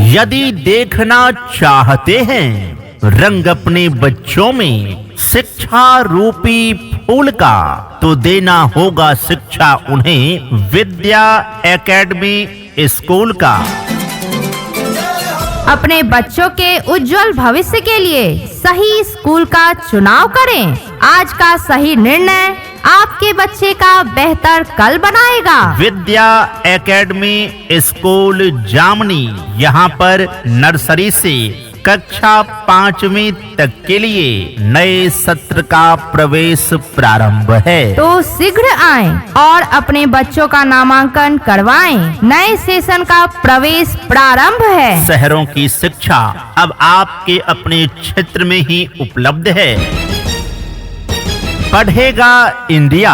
यदि देखना चाहते हैं रंग अपने बच्चों में शिक्षा रूपी फूल का, तो देना होगा शिक्षा उन्हें विद्या एकेडमी स्कूल का। अपने बच्चों के उज्जवल भविष्य के लिए सही स्कूल का चुनाव करें। आज का सही निर्णय आपके बच्चे का बेहतर कल बनाएगा। विद्या एकेडमी स्कूल जामनी, यहाँ पर नर्सरी से कक्षा 5वीं तक के लिए नए सत्र का प्रवेश प्रारंभ है। तो शीघ्र आएं और अपने बच्चों का नामांकन करवाएं। नए सेशन का प्रवेश प्रारंभ है। शहरों की शिक्षा अब आपके अपने क्षेत्र में ही उपलब्ध है। पढ़ेगा इंडिया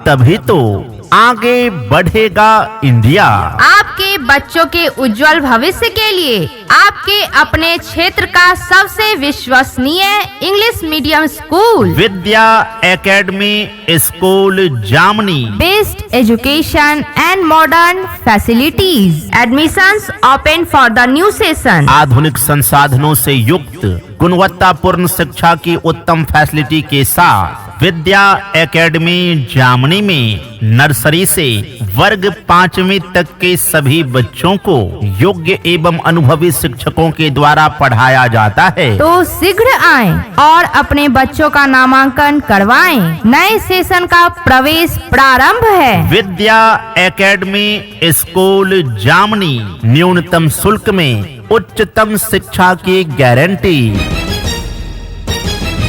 तभी तो आगे बढ़ेगा इंडिया। आपके बच्चों के उज्जवल भविष्य के लिए आपके अपने क्षेत्र का सबसे विश्वसनीय इंग्लिश मीडियम स्कूल विद्या एकेडमी स्कूल जामनी। Best education and modern facilities. Admissions open for the new session. आधुनिक संसाधनों से युक्त गुणवत्तापूर्ण शिक्षा की उत्तम फैसिलिटी के साथ विद्या एकेडमी जामनी में नर्सरी से वर्ग 5वीं तक के सभी बच्चों को योग्य एवं अनुभवी शिक्षकों के द्वारा पढ़ाया जाता है। तो शीघ्र आएं और अपने बच्चों का नामांकन करवाएं। नए सेशन का प्रवेश प्रारंभ है। विद्या एकेडमी स्कूल जामनी, न्यूनतम शुल्क में उच्चतम शिक्षा की गारंटी।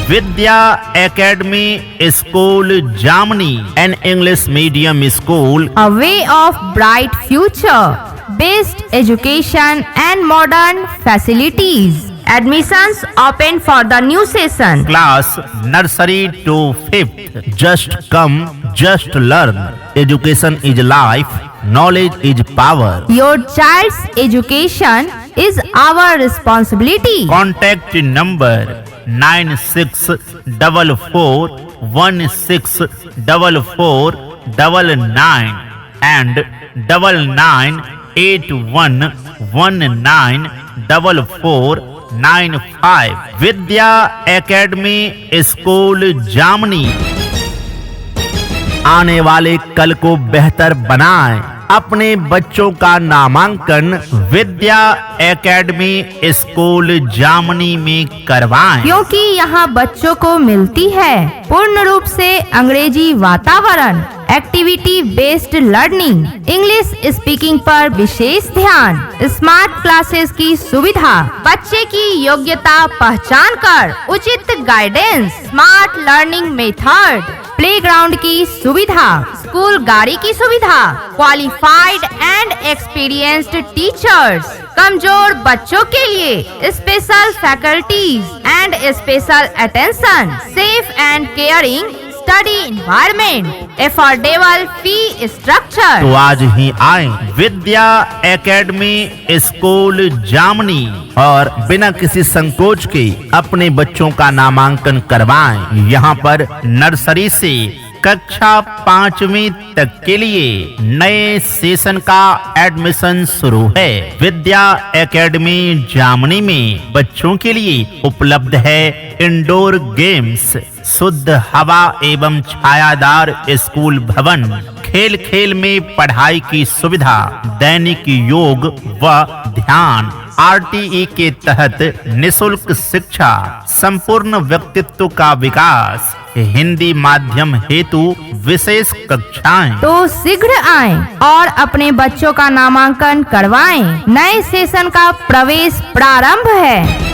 विद्या एकेडमी स्कूल जामनी, an English medium school, a way of bright future, best education and modern facilities. Admissions open for the new session. Class nursery to 5th. Just come, just learn. Education is life. Knowledge is power. Your child's education is our responsibility. Contact number 9644164499 and 9981194495। Vidya academy school जामनी। आने वाले कल को बेहतर बनाएं। अपने बच्चों का नामांकन विद्या एकेडमी स्कूल जामनी में करवाएं। क्योंकि यहाँ बच्चों को मिलती है पूर्ण रूप से अंग्रेजी वातावरण, activity based learning, English speaking पर विशेष ध्यान, स्मार्ट क्लासेस की सुविधा, बच्चे की योग्यता पहचान कर उचित guidance, smart learning method, playground की सुविधा, स्कूल गाड़ी की सुविधा, क्वालिफाइड एंड एक्सपीरियंस्ड टीचर्स, कमजोर बच्चों के लिए special faculties and special attention, safe and caring study environment, affordable fee structure. तो आज ही आए विद्या एकेडमी स्कूल जामनी और बिना किसी संकोच के अपने बच्चों का नामांकन करवाएं। यहाँ पर नर्सरी से कक्षा 5वीं तक के लिए नए सेशन का एडमिशन शुरू है। विद्या एकेडमी जामनी में बच्चों के लिए उपलब्ध है इंडोर गेम्स, शुद्ध हवा एवं छायादार स्कूल भवन, खेल खेल में पढ़ाई की सुविधा, दैनिक योग व ध्यान, RTE के तहत निशुल्क शिक्षा, संपूर्ण व्यक्तित्व का विकास, हिंदी माध्यम हेतु विशेष कक्षाएं। तो शीघ्र आएं और अपने बच्चों का नामांकन करवाएं। नए सेशन का प्रवेश प्रारंभ है।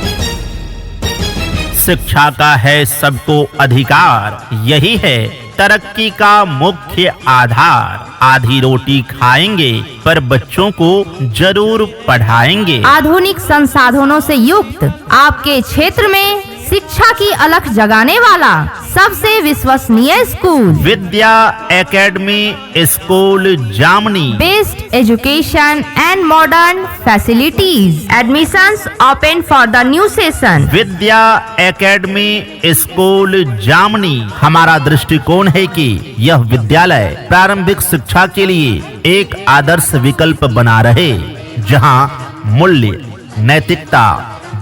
शिक्षा का है सबको अधिकार, यही है तरक्की का मुख्य आधार। आधी रोटी खाएंगे पर बच्चों को जरूर पढ़ाएंगे। आधुनिक संसाधनों से युक्त आपके क्षेत्र में शिक्षा की अलख जगाने वाला सबसे विश्वसनीय स्कूल विद्या एकेडमी स्कूल जामनी। Best education and modern facilities. Admissions open for the new session. Vidya academy school जामनी। हमारा दृष्टिकोण है कि यह विद्यालय प्रारंभिक शिक्षा के लिए एक आदर्श विकल्प बना रहे, जहां मूल्य, नैतिकता,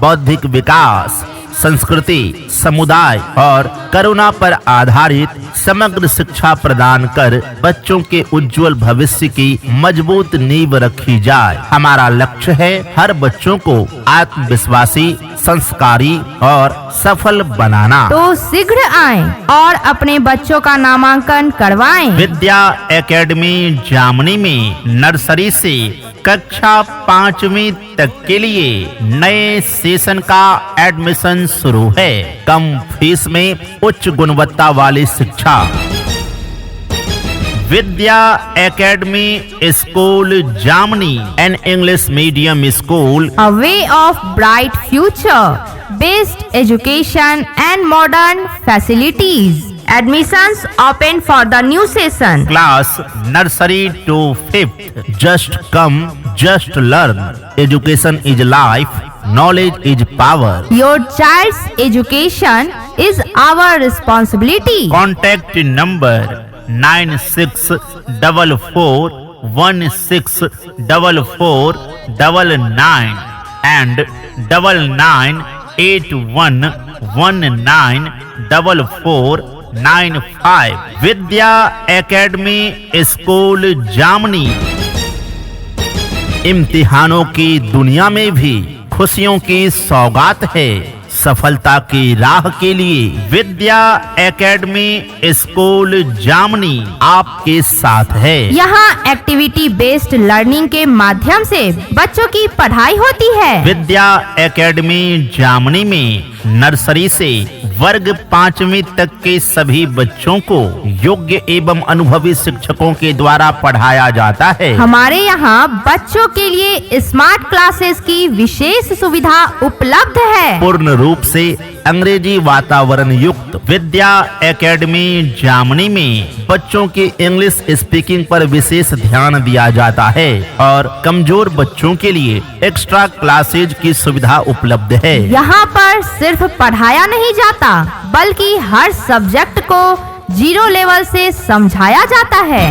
बौद्धिक विकास, संस्कृति, समुदाय और करुणा पर आधारित समग्र शिक्षा प्रदान कर बच्चों के उज्जवल भविष्य की मजबूत नींव रखी जाए। हमारा लक्ष्य है हर बच्चों को आत्मविश्वासी, संस्कारी और सफल बनाना। तो शीघ्र आएं और अपने बच्चों का नामांकन करवाएं। विद्या एकेडमी जामनी में नर्सरी से कक्षा 5वीं तक के लिए नए सेशन का एडमिशन शुरू है। कम फीस में उच्च गुणवत्ता वाली शिक्षा। विद्या एकेडमी स्कूल जामनी, an English medium school, A way of bright future, best education and modern facilities. Admissions open for the new session. Class nursery to 5th। Just come, just learn. Education is life, knowledge is power. Your child's education is our responsibility. Contact number 9644164499 and 9981194495। Vidya academy school Jamni. इम्तिहानों की दुनिया में भी खुशियों की सौगात है। सफलता की राह के लिए विद्या एकेडमी स्कूल जामनी आपके साथ है। यहाँ एक्टिविटी बेस्ड लर्निंग के माध्यम से बच्चों की पढ़ाई होती है। विद्या एकेडमी जामनी में नर्सरी से वर्ग 5वीं तक के सभी बच्चों को योग्य एवं अनुभवी शिक्षकों के द्वारा पढ़ाया जाता है। हमारे यहाँ बच्चों के लिए स्मार्ट क्लासेस की विशेष सुविधा उपलब्ध है। पूर्ण रूप से अंग्रेजी वातावरण युक्त विद्या एकेडमी जामनी में बच्चों की इंग्लिश स्पीकिंग पर विशेष ध्यान दिया जाता है और कमजोर बच्चों के लिए एक्स्ट्रा क्लासेज की सुविधा उपलब्ध है। यहाँ पर सिर्फ पढ़ाया नहीं जाता बल्कि हर सब्जेक्ट को 0 लेवल से समझाया जाता है।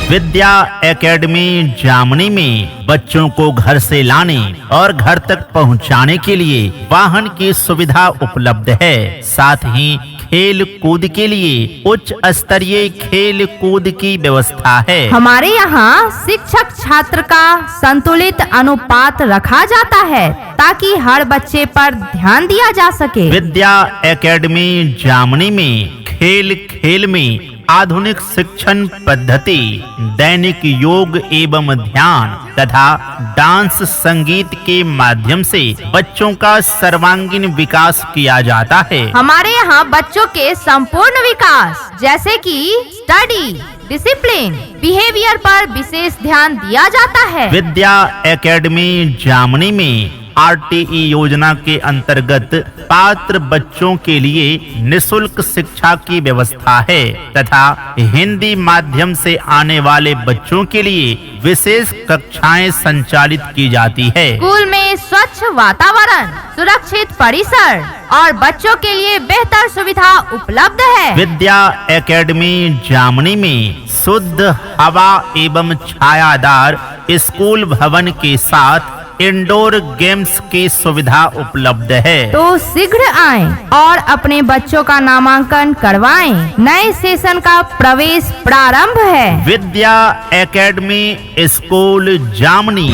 विद्या एकेडमी जामनी में बच्चों को घर से लाने और घर तक पहुंचाने के लिए वाहन की सुविधा उपलब्ध है। साथ ही खेल कूद के लिए उच्च स्तरीय खेल कूद की व्यवस्था है। हमारे यहाँ शिक्षक छात्र का संतुलित अनुपात रखा जाता है ताकि हर बच्चे पर ध्यान दिया जा सके। विद्या एकेडमी जामनी में खेल खेल में आधुनिक शिक्षण पद्धति, दैनिक योग एवं ध्यान तथा डांस संगीत के माध्यम से बच्चों का सर्वांगीण विकास किया जाता है। हमारे यहाँ बच्चों के संपूर्ण विकास जैसे कि स्टडी, डिसिप्लिन, बिहेवियर पर विशेष ध्यान दिया जाता है। विद्या एकेडमी जामनी में RTE योजना के अंतर्गत पात्र बच्चों के लिए निशुल्क शिक्षा की व्यवस्था है तथा हिंदी माध्यम से आने वाले बच्चों के लिए विशेष कक्षाएं संचालित की जाती है। स्कूल में स्वच्छ वातावरण, सुरक्षित परिसर और बच्चों के लिए बेहतर सुविधा उपलब्ध है। विद्या एकेडमी जामनी में शुद्ध हवा एवं छायादार स्कूल भवन के साथ इंडोर गेम्स की सुविधा उपलब्ध है। तो शीघ्र आएं और अपने बच्चों का नामांकन करवाएं। नए सेशन का प्रवेश प्रारंभ है। विद्या एकेडमी स्कूल जामनी।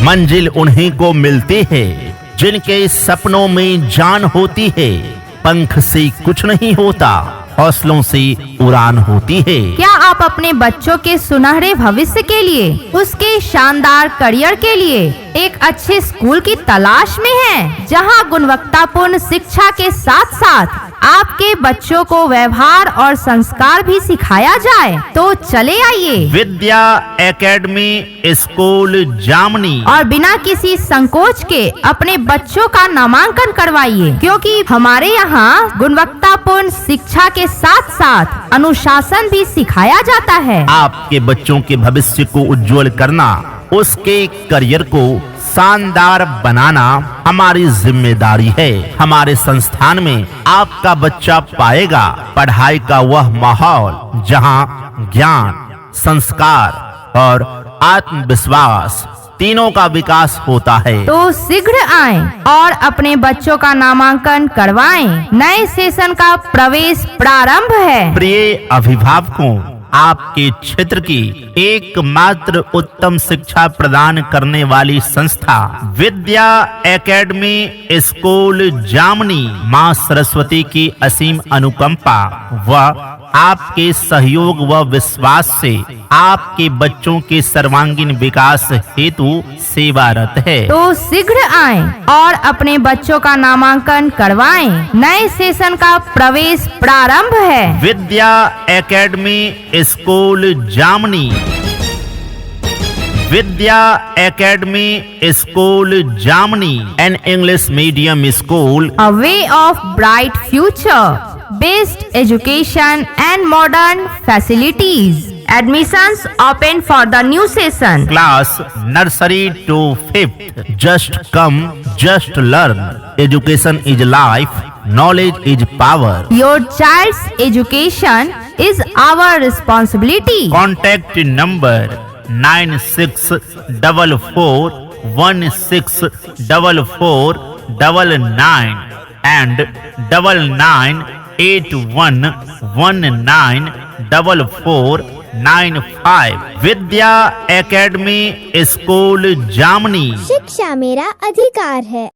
मंजिल उन्हीं को मिलती है जिनके सपनों में जान होती है। पंख से कुछ नहीं होता, हौसलों से उड़ान होती है। क्या आप अपने बच्चों के सुनहरे भविष्य के लिए, उसके शानदार करियर के लिए एक अच्छे स्कूल की तलाश में हैं, जहां गुणवत्तापूर्ण शिक्षा के साथ साथ आपके बच्चों को व्यवहार और संस्कार भी सिखाया जाए तो चले आइए विद्या एकेडमी स्कूल जामनी और बिना किसी संकोच के अपने बच्चों का नामांकन करवाइए, क्योंकि हमारे यहाँ गुणवत्तापूर्ण शिक्षा के साथ साथ अनुशासन भी सिखाया जाता है। आपके बच्चों के भविष्य को उज्जवल करना, उसके करियर को शानदार बनाना हमारी जिम्मेदारी है। हमारे संस्थान में आपका बच्चा पाएगा पढ़ाई का वह माहौल जहां ज्ञान, संस्कार और आत्मविश्वास तीनों का विकास होता है। तो शीघ्र आएं और अपने बच्चों का नामांकन करवाएं। नए सेशन का प्रवेश प्रारंभ है। प्रिय अभिभावकों, आपके क्षेत्र की एकमात्र उत्तम शिक्षा प्रदान करने वाली संस्था विद्या एकेडमी स्कूल जामनी मां सरस्वती की असीम अनुकंपा व आपके सहयोग व विश्वास से आपके बच्चों के सर्वांगीण विकास हेतु सेवारत है। तो शीघ्र आएं और अपने बच्चों का नामांकन करवाएं। नए सेशन का प्रवेश प्रारंभ है। विद्या एकेडमी स्कूल जामनी। विद्या एकेडमी स्कूल जामनी, an English medium school, A way of bright future, best education and modern facilities. Admissions open for the new session. class nursery to 5th. Just come, just learn. Education is life, knowledge is power. Your child's education is our responsibility. Contact number 9644164499 and 9981194495. Vidya academy school जामनी। शिक्षा मेरा अधिकार है।